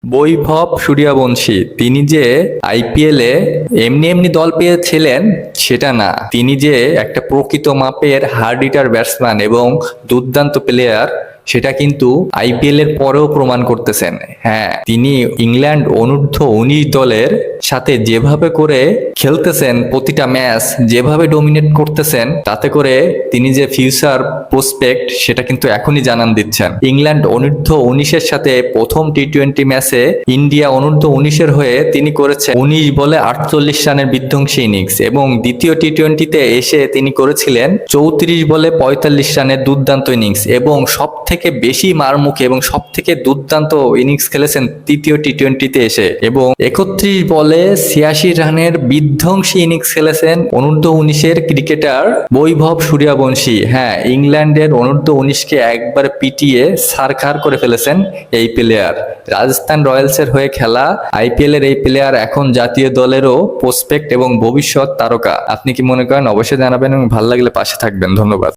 বৈভব সূর্যবংশী তিনি যে আইপিএলে এমনি এমনি দল পেয়েছিলেন সেটা না, তিনি যে একটা প্রকৃত মাপের হার্ড হিটার ব্যাটসম্যান এবং দুর্দান্ত প্লেয়ার সেটা কিন্তু আইপিএল এর পরেও প্রমাণ করতেছেন। হ্যাঁ, তিনি ইংল্যান্ড অনূর্ধ্ব-19 দলের সাথে যেভাবে করে খেলতেছেন, প্রতিটা ম্যাচ যেভাবে ডমিনেট করতেছেন, তাতে করে তিনি যে ফিউচার প্রসপেক্ট সেটা কিন্তু এখনই জানান দিচ্ছেন। ইংল্যান্ড অনূর্ধ্ব-19 সাথে প্রথম টি-20 ম্যাচে ইন্ডিয়া অনূর্ধ্ব-19 হয়ে তিনি করেছেন 19 বলে 48 রানের বিধ্বংসী ইনিংস এবং দ্বিতীয় টি-20তে এসে তিনি করেছিলেন 34 বলে 45 রানের দুর্দান্ত ইনিংস এবং সব থেকে বেশি মারমুখী এবং সব থেকে দুর্দান্ত ইনিংস খেলেছেন তৃতীয় টি-20তে এসে এবং 31 বলে 86 রানের বিধ্বংসী ইনিংস খেলেছেন অনূর্ধ্ব-19 ক্রিকেটার বৈভব সূর্যবংশী। হ্যাঁ, ইংল্যান্ডের অনূর্ধ্ব-19কে একবার পিটিয়ে ছারখার করে ফেলেছেন এই প্লেয়ার। রাজস্থান রয়্যালসের হয়ে খেলা আইপিএল এর এই প্লেয়ার এখন জাতীয় দলেরও প্রসপেক্ট এবং ভবিষ্যৎ তারকা। আপনি কি মনে করেন? অবশ্যই জানাবেন এবং ভালো লাগলে পাশে থাকবেন। ধন্যবাদ।